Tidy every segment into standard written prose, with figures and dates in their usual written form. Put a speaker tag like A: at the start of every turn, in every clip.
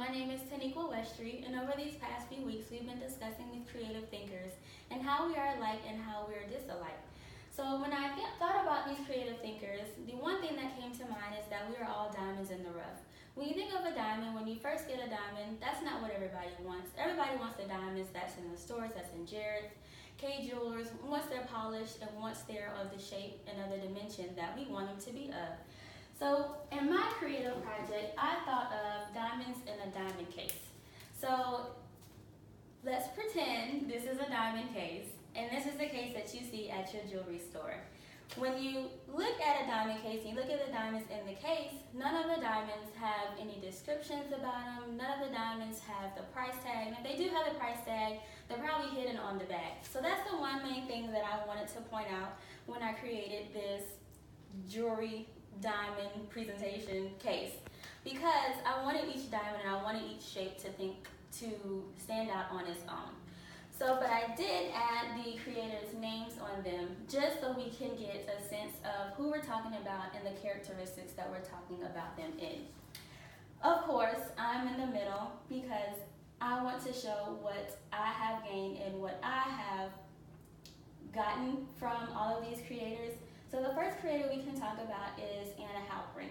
A: My name is Taniqua Westry, and over these past few weeks, we've been discussing these creative thinkers and how we are alike and how we are disalike. So when I thought about these creative thinkers, the one thing that came to mind is that we are all diamonds in the rough. When you think of a diamond, when you first get a diamond, that's not what everybody wants. Everybody wants the diamonds that's in the stores, that's in Jared's, K Jewelers, once they're polished and once they're of the shape and of the dimension that we want them to be of. So in my creative project, I thought of diamonds in a diamond case. So let's pretend this is a diamond case, and this is the case that you see at your jewelry store. When you look at a diamond case and you look at the diamonds in the case, none of the diamonds have any descriptions about them. None of the diamonds have the price tag. And if they do have the price tag, they're probably hidden on the back. So that's the one main thing that I wanted to point out when I created this jewelry diamond presentation case, because I wanted each diamond and I wanted each shape to stand out on its own. But I did add the creators' names on them just so we can get a sense of who we're talking about and the characteristics that we're talking about them in. Of course, I'm in the middle because I want to show what I have gained and what I have gotten from all of these creators. So the first creator we can talk about is Anna Halprin.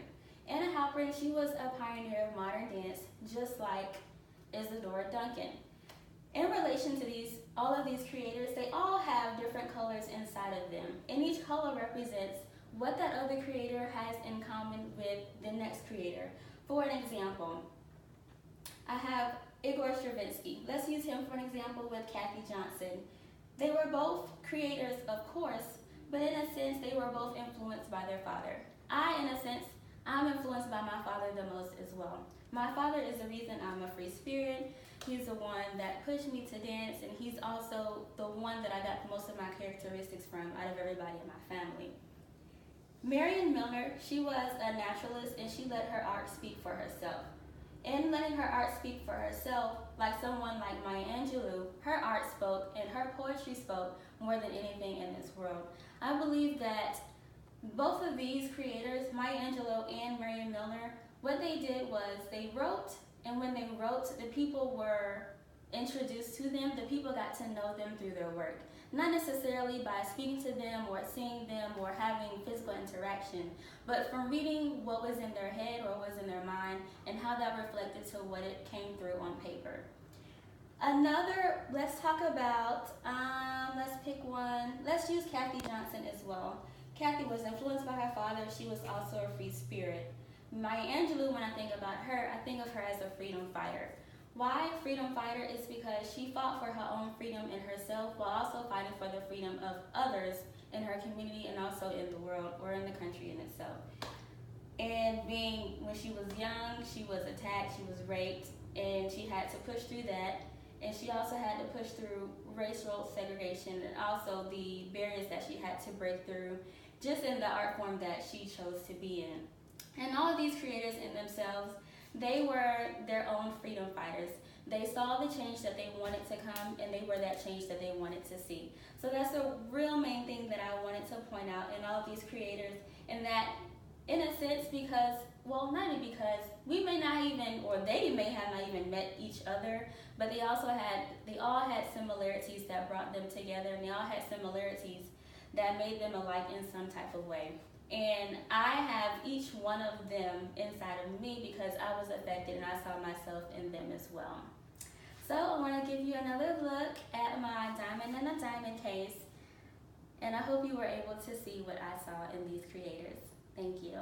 A: Anna Halprin, she was a pioneer of modern dance, just like Isadora Duncan. In relation to all of these creators, they all have different colors inside of them, and each color represents what that other creator has in common with the next creator. For an example, I have Igor Stravinsky. Let's use him for an example with Kathy Johnson. They were both creators, of course, but in a sense, they were both influenced by their father. In a sense, I'm influenced by my father the most as well. My father is the reason I'm a free spirit. He's the one that pushed me to dance, and he's also the one that I got most of my characteristics from out of everybody in my family. Marion Milner, she was a naturalist, and she let her art speak for herself. In letting her art speak for herself, like someone like Maya Angelou, her art spoke and her poetry spoke more than anything in this world. I believe that both of these creators, Maya Angelou and Marion Milner, what they did was they wrote, and when they wrote, the people were introduced to them. The people got to know them through their work. Not necessarily by speaking to them or seeing them or having physical interaction, but from reading what was in their head or what was in their mind and how that reflected to what it came through on paper. Let's talk about, let's pick one. Let's use Kathy Johnson as well. Kathy was influenced by her father. She was also a free spirit. Maya Angelou, when I think about her, I think of her as a freedom fighter. Why freedom fighter? Is because she fought for her own freedom in herself while also fighting for the freedom of others in her community and also in the world or in the country in itself. And when she was young, she was attacked, she was raped, and she had to push through that. And she also had to push through racial segregation and also the barriers that she had to break through just in the art form that she chose to be in. And all of these creators in themselves, they were their own freedom fighters. They saw the change that they wanted to come, and they were that change that they wanted to see. So that's the real main thing that I wanted to point out in all of these creators, and that in a sense, not even because we may not even, or they may have not even met each other, but they all had similarities that brought them together, and they all had similarities that made them alike in some type of way. And I have each one of them inside of me because I was affected and I saw myself in them as well. So I want to give you another look at my diamond in a diamond case, and I hope you were able to see what I saw in these creators. Thank you.